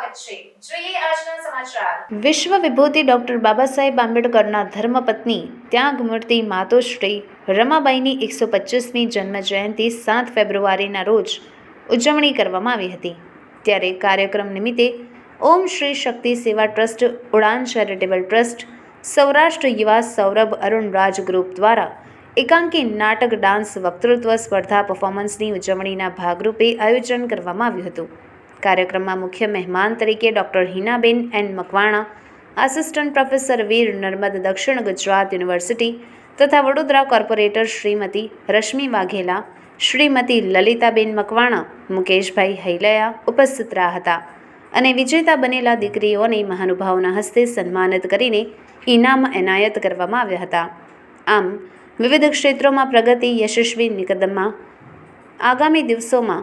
સ્વાગત છે। જોઈએ આજના સમાચાર। વિશ્વ વિભૂતિ ડૉક્ટર બાબા સાહેબ આંબેડકરના ધર્મપત્ની ત્યાગમૂર્તિ માતોશ્રી રમાબાઈની 125મી જન્મજયંતિ 7 ફેબ્રુઆરીના રોજ ઉજવણી કરવામાં આવી હતી। ત્યારે કાર્યક્રમ નિમિત્તે ઓમ શ્રી શક્તિ સેવા ટ્રસ્ટ, ઉડાન ચેરિટેબલ ટ્રસ્ટ, સૌરાષ્ટ્ર યુવા સૌરભ અરુણ રાજ ગ્રુપ દ્વારા એકાંકી નાટક, ડાન્સ, વક્તૃત્વ સ્પર્ધા પરફોર્મન્સની ઉજવણીના ભાગરૂપે આયોજન કરવામાં આવ્યું હતું। કાર્યક્રમમાં મુખ્ય મહેમાન તરીકે ડૉક્ટર હિનાબેન એન મકવાણા, આસિસ્ટન્ટ પ્રોફેસર વીર, નર્મદ દક્ષિણ ગુજરાત યુનિવર્સિટી તથા વડોદરા કોર્પોરેટર શ્રીમતી રશ્મિ વાઘેલા, શ્રીમતી લલિતાબેન મકવાણા, મુકેશભાઈ હૈલયા ઉપસ્થિત રહ્યા હતા અને વિજેતા બનેલા દીકરીઓને મહાનુભાવોના હસ્તે સન્માનિત કરીને ઇનામ એનાયત કરવામાં આવ્યા હતા। આમ વિવિધ ક્ષેત્રોમાં પ્રગતિ, યશસ્વી નિકદમમાં આગામી દિવસોમાં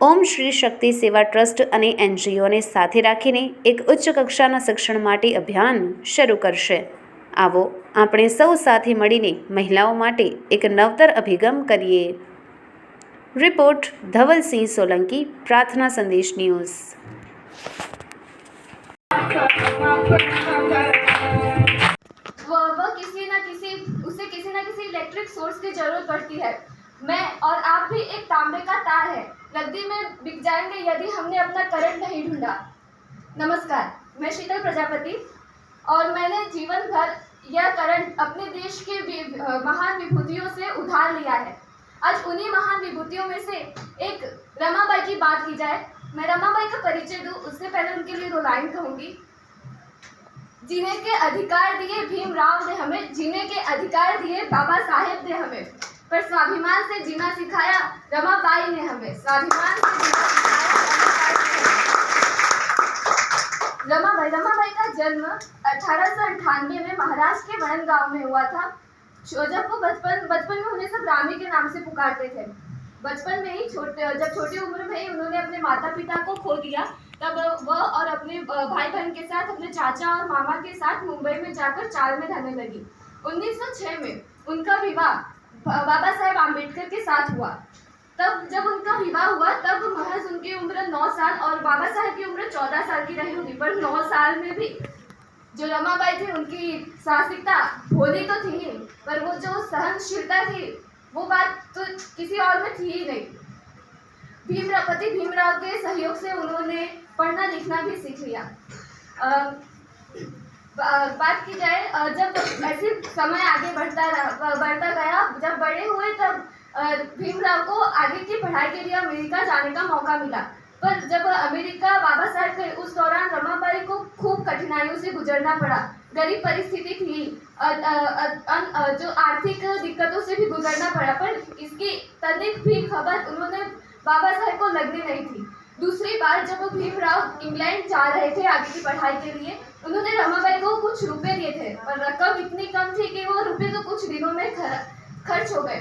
ઓમ શ્રી શક્તિ સેવા ટ્રસ્ટ અને એનજીઓને સાથે રાખીને એક ઉચ્ચ કક્ષાના શિક્ષણ માટે અભિયાન શરૂ કરશે। આવો આપણે સૌ સાથે મળીને મહિલાઓ માટે એક નવતર અભિગમ કરીએ। રિપોર્ટ ધવલસિંહ સોલંકી, પ્રાર્થના સંદેશ ન્યૂઝ। उसे किसी ना किसी इलेक्ट्रिक सोर्स की जरूरत पड़ती है। मैं और आप भी एक तांबे का तार है, नकदी में बिक जाएंगे यदि हमने अपना करंट नहीं ढूंढा। नमस्कार, मैं शीतल प्रजापति और मैंने जीवन भर यह करंट अपने देश के महान विभूतियों से उधार लिया है। आज उन्हीं महान विभूतियों में से एक रमाबाई की बात की जाए। मैं रमाबाई का परिचय दूं उससे पहले उनके लिए 2 लाइन कहूँगी। जीने के अधिकार दिए भीमराव ने हमें, जीने के अधिकार दिए बाबा साहेब ने हमें, पर स्वाभिमान से जीना सिखाया रमाबाई ने हमें। स्वाभिमान से जीना सिखाया रमाबाई का जन्म 1898 में महाराष्ट्र के वरण गांव में हुआ था। जब वो बचपन में उन्हें सब रामी के नाम से पुकारते थे। बचपन में ही जब छोटी उम्र में ही उन्होंने अपने माता पिता को खो दिया, तब वह और अपने भाई बहन के साथ, अपने चाचा और मामा के साथ मुंबई में जाकर चाल में रहने लगी। 1906 में उनका विवाह बाबा साहेब आम्बेडकर के साथ हुआ। तब जब उनका विवाह हुआ तब महज उनकी उम्र 9 साल और बाबा साहेब की उम्र 14 साल की रही होगी। पर 9 साल में भी जो रमाबाई थी उनकी साहसिकता भोली तो थी ही, पर वो जो सहनशीलता थी वो बात तो किसी और में थी ही नहीं। भीमराव के सहयोग से उन्होंने पढ़ना लिखना भी सीख लिया। बात की जाए, जब ऐसे समय आगे बढ़ता गया, जब बड़े हुए तब भीमराव को आगे की पढ़ाई के लिए अमेरिका जाने का मौका मिला। पर जब अमेरिका बाबा साहेब गए उस दौरान रमाबाई को खूब कठिनाइयों से गुजरना पड़ा। गरीब परिस्थिति थी, जो आर्थिक दिक्कतों से भी गुजरना पड़ा, पर इसकी तनिक भी खबर उन्होंने बाबा साहेब को लगने नहीं थी। दूसरी बार जब भीमराव इंग्लैंड जा रहे थे आगे की पढ़ाई के लिए, उन्होंने रमाबाई को कुछ रुपए दिए थे, पर रकम इतनी कम थी कि वो रुपए तो कुछ दिनों में खर्च हो गए।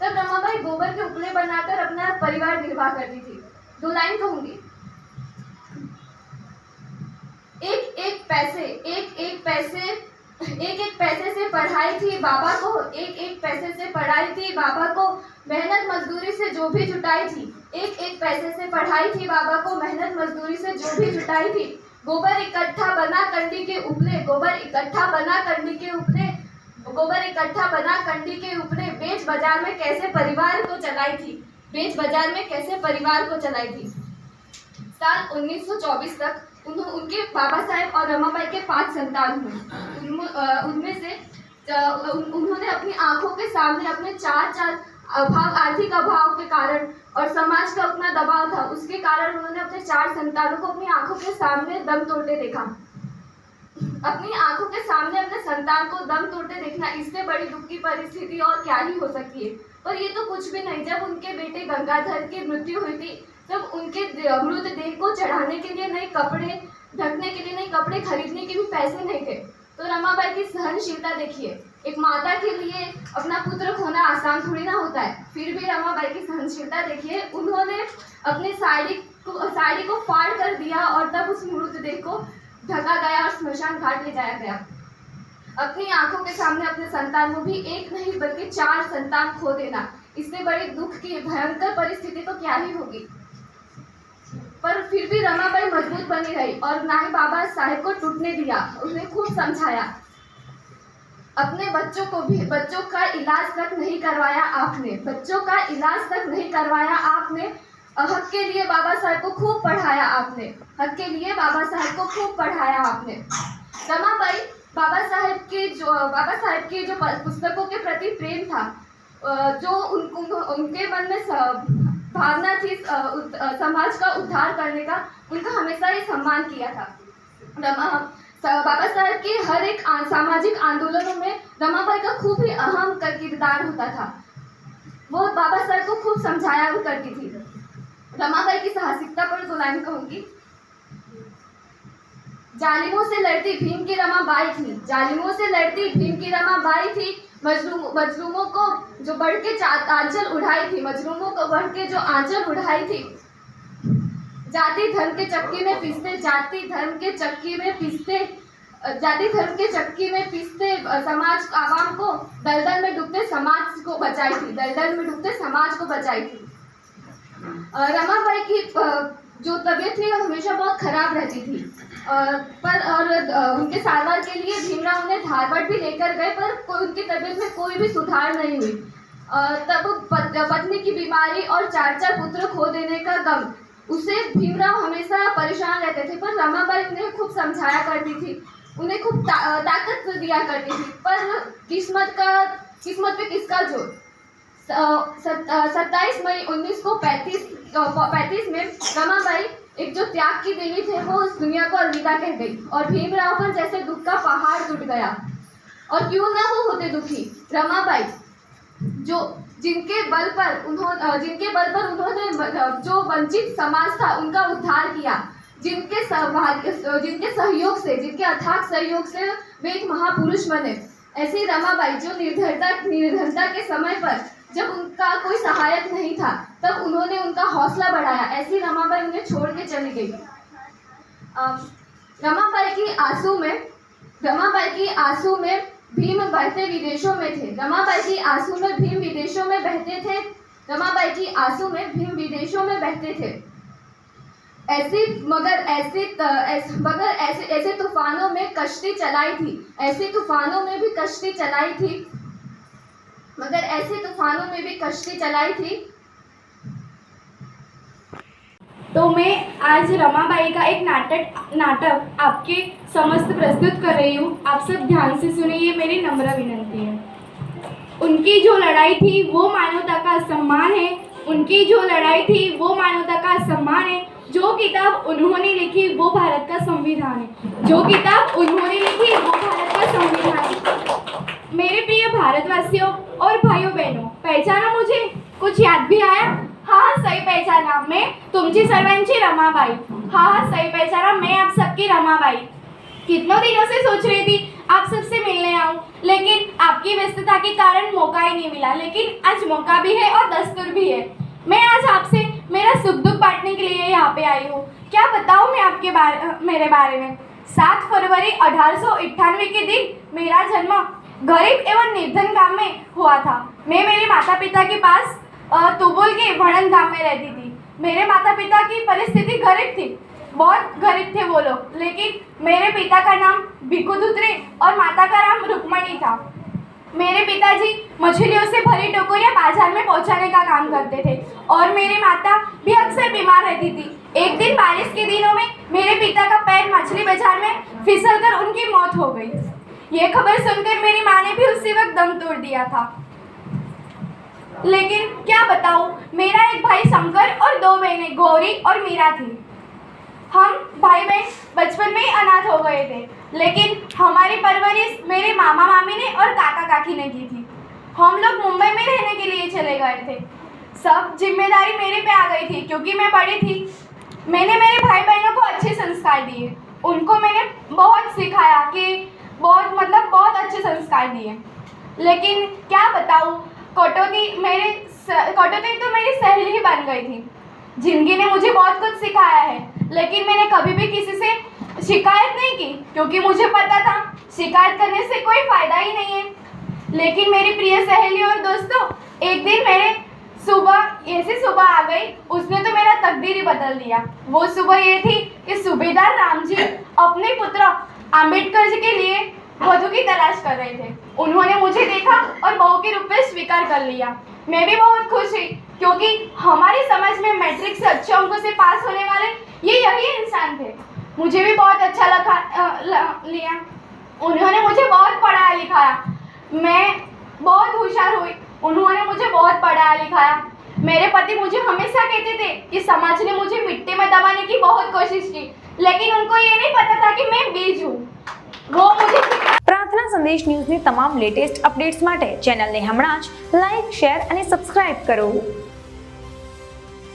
तब रमाबाई गोबर के उपले बनाकर अपना परिवार निर्वाह करती थी। 2 लाइन कहूंगी। एक एक पैसे से पढ़ाई थी बाबा को, एक पैसे से पढ़ाई थी बाबा को, मेहनत मजदूरी से जो भी जुटाई थी। एक पैसे से पढ़ाई थी बाबा को, मेहनत मजदूरी से जो भी जुटाई थी। गोबर इकट्ठा बना कंडी के उपले, गोबर इकट्ठा बना कंडी के उपले, बेच बाजार में कैसे परिवार को चलाई थी। साल 1924 तक उनके बाबा साहेब और रमाबाई के 5 संतान हुए। उनमें से उन्होंने अपनी आंखों के सामने अपने 4 आर्थिक अभाव के कारण और समाज का अपना दबाव था, उसके कारण उन्होंने अपने 4 संतानों को अपनी आंखों के सामने दम तोड़ते देखा। अपनी आंखों के सामने अपने संतान को दम तोड़ते देखना, इससे बड़ी दुख की परिस्थिति और क्या ही हो सकती है। पर ये तो कुछ भी नहीं। जब उनके बेटे गंगाधर की मृत्यु हुई थी तब उनके मृतदेह को चढ़ाने के लिए नए कपड़े, ढकने के लिए नए कपड़े खरीदने के भी पैसे नहीं थे। तो रमाबाई की सहनशीलता देखिए। एक माता के लिए अपना पुत्र खोना आसान थोड़ी ना होता है, फिर भी रमाबाई की सहनशीलता देखिए। उन्होंने अपनी साड़ी को फाड़ कर दिया और तब उस मृतदेह को ढका गया और स्मशान घाट ले जाया गया। अपनी आंखों के सामने अपने संतान को भी 1 नहीं बल्कि 4 संतान खो देना, इससे बड़ी दुख की भयंकर परिस्थिति तो क्या ही होगी। पर फिर भी रमाबाई मजबूत बनी रही और ना ही बाबा साहेब को टूटने दिया। उन्हें खूब समझाया। अपने बच्चों का इलाज तक नहीं करवाया आपने, बच्चों का इलाज तक नहीं करवाया आपने। हक के लिए बाबा साहेब को खूब पढ़ाया आपने, हक के लिए बाबा साहेब को खूब पढ़ाया आपने। रमाबाई बाबा साहेब के जो पुस्तकों के प्रति प्रेम था, जो उनके मन में भावना थी समाज का उद्धार करने का, उनका हमेशा ही सम्मान किया था। बाबा साहेब के हर एक सामाजिक आंदोलनों में रमाबाई का खूब ही अहम किरदार होता था। वो बाबा साहेब को खूब समझाया करती थी। रमाबाई की साहसिकता पर दो लाइन कहूंगी। जालिमों से लड़ती भीम की रमाबाई थी, जालिमों से लड़ती भीम की रमाबाई थी। मजलूमों को जो बढ़ के आंचल उड़ाई थी, मजलूमों को बढ़ के जो आंचल उड़ाई थी। जाति धर्म के चक्की में पिसते, जाति धर्म के चक्की में पिसते समाज आवाम को दलदल में डूबते समाज को बचाई थी, दलदल में डूबते समाज को बचाई थी। रमाबाई की जो तबीयत थी हमेशा बहुत खराब रहती थी, उनके सारवार के लिए भीमराव उन्हें धारवाड़ भी लेकर गए, पर उनकी तबीयत में कोई भी सुधार नहीं हुई। तब पत्नी की बीमारी और 4 पुत्र खो देने का गम, उसे भीमराव हमेशा परेशान रहते थे, पर रमाबाई उन्हें खूब समझाया करती थी, उन्हें खूब ताकत दिया करती थी। पर किस्मत पे किसका जोर। 27 मई 1935 में रमाबाई एक जो त्याग की देवी थे, वो उस दुनिया को अलविदा कह गई और भीमराव पर जैसे दुख का पहाड़ टूट गया। और क्यों ना वो होते दुखी। रमाबाई जिनके बल पर उन्होंने जो वंचित समाज था उनका उद्धार किया, जिनके सहयोग से, जिनके अथाक सहयोग से वे एक महापुरुष बने। ऐसी रमाबाई जो निर्धनता के समय पर जब उनका कोई सहायक नहीं था, तब उन्होंने उनका हौसला बढ़ाया। ऐसी रमाबाई उन्हें छोड़ के चली गई। रमाबाई की आंसू में भीम बहते विदेशों में थे। रमाबाई की आंसू में भीम विदेशों में बहते थे। रमाबाई की आंसू में भीम विदेशों में बहते थे। ऐसे तूफानों में कश्ती चलाई थी, ऐसे तूफानों में भी कश्ती चलाई थी, मगर ऐसे तूफानों में भी कश्ती चलाई थी। तो मैं आज रमाबाई का एक नाटक आपके समस्त प्रस्तुत कर रही हूँ। आप सब ध्यान से सुनिए, ये मेरी नम्र विनंती है। उनकी जो लड़ाई थी वो मानवता का सम्मान है, उनकी जो लड़ाई थी वो मानवता का सम्मान है। जो किताब उन्होंने लिखी वो भारत का संविधान है, जो किताब उन्होंने लिखी वो भारत का संविधान है। मेरे प्रिय भारतवासियों और भाइयों बहनों, पहचाना मुझे? कुछ याद भी आया? हाँ, सही पहचाना, मैं तुमची सर्वांची रमाबाई। हाँ, सही पहचाना, मैं आप सबकी रमाबाई। कितनों दिनों से सोच रही थी आप सबसे मिलने आऊं, लेकिन आपकी व्यस्तता के कारण मौका ही नहीं मिला। लेकिन आज मौका भी है और दस्तूर भी है। मैं आज आपसे मेरा सुख दुख बांटने के लिए यहाँ पे आई हूँ। क्या बताऊँ मैं मेरे बारे में। 7 फरवरी 1898 के दिन मेरा जन्म गरीब एवं निर्धन गांव में हुआ था। मैं मेरे माता पिता के पास तुबुल के भणन गांव में रहती थी। मेरे माता पिता की परिस्थिति गरीब थी, बहुत गरीब थे वो लोग। लेकिन मेरे पिता का नाम भिक्खू धुत्रे और माता का नाम रुक्मणी था। मेरे पिताजी मछलियों से भरी टोकरियां बाजार में पहुंचाने का काम करते थे और मेरी माता भी अक्सर बीमार रहती थी। एक दिन बारिश के दिनों में मेरे पिता का पैर मछली बाजार में फिसलकर उनकी मौत हो गई। ये खबर सुनकर मेरी माँ ने भी उसी वक्त दम तोड़ दिया था। लेकिन क्या बताऊं, मेरा एक भाई शंकर और 2 बहनें गौरी और मीरा थी। हम भाई बहन बचपन में ही अनाथ हो गए थे, लेकिन हमारी परवरिश मेरे मामा मामी ने और काका काकी ने की थी। हम लोग मुंबई में रहने के लिए चले गए थे। सब जिम्मेदारी मेरे पे आ गई थी क्योंकि मैं बड़ी थी। मैंने मेरे भाई बहनों को अच्छे संस्कार दिए, उनको मैंने बहुत सिखाया कि बहुत अच्छे संस्कार दिए। लेकिन क्या बताऊँ, कटौती तो मेरी सहेली ही बन गई थी। जिंदगी ने मुझे बहुत कुछ सिखाया है, लेकिन मैंने कभी भी किसी से शिकायत नहीं की क्योंकि मुझे पता था शिकायत करने से कोई फ़ायदा ही नहीं है। लेकिन मेरी प्रिय सहेली और दोस्तों, एक दिन मेरे सुबह आ गई, उसने तो मेरा तकदीर ही बदल दिया। वो सुबह ये थी कि सूबेदार राम जी अपने पुत्र आम्बेडकर जी के लिए वधू की तलाश कर रहे थे। उन्होंने मुझे देखा और बहू के रूप में स्वीकार कर लिया। मैं भी बहुत खुश हुई क्योंकि हमारे समाज में मैट्रिक से अच्छे अंकों से पास होने वाले यही इंसान थे। मुझे भी बहुत अच्छा लिया। उन्होंने मुझे बहुत पढ़ाया लिखाया, मैं बहुत होशियार हुई। उन्होंने मुझे बहुत पढ़ाया लिखाया। मेरे पति मुझे हमेशा कहते थे कि समाज ने मुझे मिट्टी में दबाने की बहुत कोशिश की, लेकिन उनको ये नहीं पता था कि मैं बीज हूँ। वो मुझे પ્રાર્થના સંદેશ ન્યૂઝની તમામ લેટેસ્ટ અપડેટ્સ માટે ચેનલને હમણાં જ લાઇક, શેર અને સબસ્ક્રાઇબ કરો।